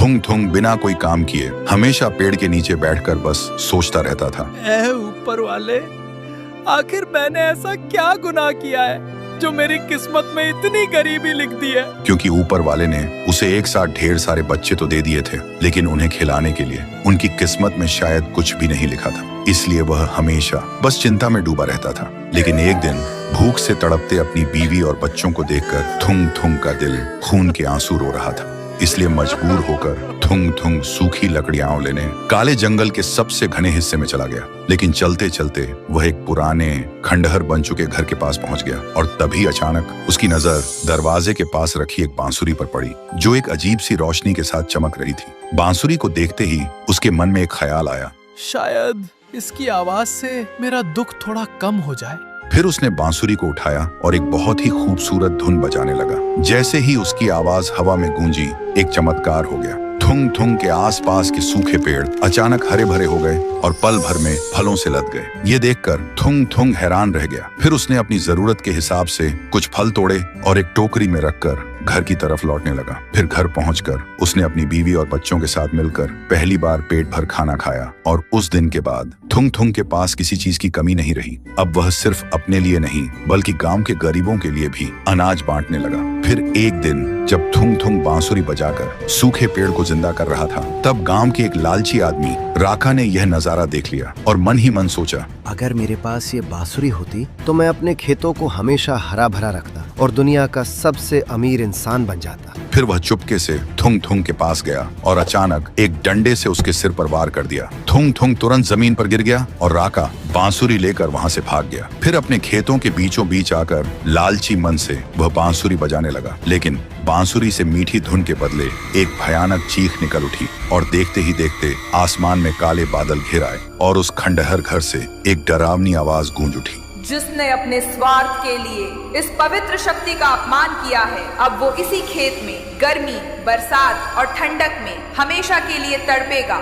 थुंग थुंग बिना कोई काम किए हमेशा पेड़ के नीचे बैठकर बस सोचता रहता था। ऐ ऊपर वाले, आखिर मैंने ऐसा क्या गुनाह किया है जो मेरी किस्मत में इतनी गरीबी लिख दी है। क्योंकि ऊपर वाले ने उसे एक साथ ढेर सारे बच्चे तो दे दिए थे, लेकिन उन्हें खिलाने के लिए उनकी किस्मत में शायद कुछ भी नहीं लिखा था। इसलिए वह हमेशा बस चिंता में डूबा रहता था। लेकिन एक दिन भूख से तड़पते अपनी बीवी और बच्चों को देखकर थुंग थुंग का दिल खून के आंसू रो रहा था। इसलिए मजबूर होकर थुंग थुंग सूखी लकड़ियां लेने काले जंगल के सबसे घने हिस्से में चला गया। लेकिन चलते चलते वह एक पुराने खंडहर बन चुके घर के पास पहुंच गया और तभी अचानक उसकी नजर दरवाजे के पास रखी एक बांसुरी पर पड़ी, जो एक अजीब सी रोशनी के साथ चमक रही थी। बांसुरी को देखते ही उसके मन में एक ख्याल आया, शायद इसकी आवाज से मेरा दुख थोड़ा कम हो जाए। फिर उसने बांसुरी को उठाया और एक बहुत ही खूबसूरत धुन बजाने लगा। जैसे ही उसकी आवाज हवा में गूंजी, एक चमत्कार हो गया। थुंग थुंग के आसपास के सूखे पेड़ अचानक हरे भरे हो गए और पल भर में फलों से लद गए। ये देखकर थुंग थुंग हैरान रह गया। फिर उसने अपनी जरूरत के हिसाब से कुछ फल तोड़े और एक टोकरी में रखकर घर की तरफ लौटने लगा। फिर घर पहुंचकर उसने अपनी बीवी और बच्चों के साथ मिलकर पहली बार पेट भर खाना खाया और उस दिन के बाद थुंग थुंग के पास किसी चीज की कमी नहीं रही। अब वह सिर्फ अपने लिए नहीं बल्कि गांव के गरीबों के लिए भी अनाज बांटने लगा। फिर एक दिन जब थुंग थुंग बांसुरी बजाकर सूखे पेड़ को जिंदा कर रहा था, तब गांव के एक लालची आदमी राका ने यह नजारा देख लिया और मन ही मन सोचा, अगर मेरे पास ये बांसुरी होती तो मैं अपने खेतों को हमेशा हरा भरा रखता और दुनिया का सबसे अमीर इंसान बन जाता। फिर वह चुपके से थुंग थुंग के पास गया और अचानक एक डंडे से उसके सिर पर वार कर दिया। थुंग थुंग तुरंत जमीन पर गिर गया और राका बांसुरी लेकर वहां से भाग गया। फिर अपने खेतों के बीचों बीच आकर लालची मन से वह बांसुरी बजाने लगा, लेकिन बांसुरी से मीठी धुन के बदले एक भयानक चीख निकल उठी और देखते ही देखते आसमान में काले बादल घिर आए और उस खंडहर घर से एक डरावनी आवाज गूंज उठी, जिसने अपने स्वार्थ के लिए इस पवित्र शक्ति का अपमान किया है, अब वो इसी खेत में गर्मी, बरसात और ठंडक में हमेशा के लिए तड़पेगा।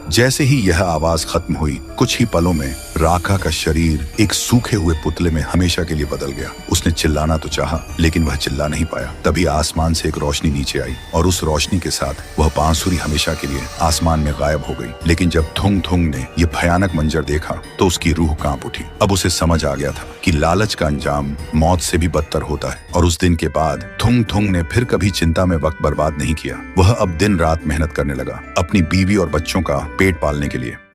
जैसे ही यह आवाज खत्म हुई, कुछ ही पलों में राका का शरीर एक सूखे हुए पुतले में हमेशा के लिए बदल गया। उसने चिल्लाना तो चाहा, लेकिन वह चिल्ला नहीं पाया। तभी आसमान से एक रोशनी नीचे आई और उस रोशनी के साथ वह बांसुरी हमेशा के लिए आसमान में गायब हो गई। लेकिन जब थुंग थुंग ने यह भयानक मंजर देखा तो उसकी रूह कांप उठी। अब उसे समझ आ गया था कि लालच का अंजाम मौत से भी बदतर होता है। और उस दिन के बाद थुंग थुंग ने फिर कभी चिंता में वक्त बर्बाद नहीं किया। वह अब दिन रात मेहनत करने लगा अपनी बीवी और बच्चों का पेट पालने के लिए।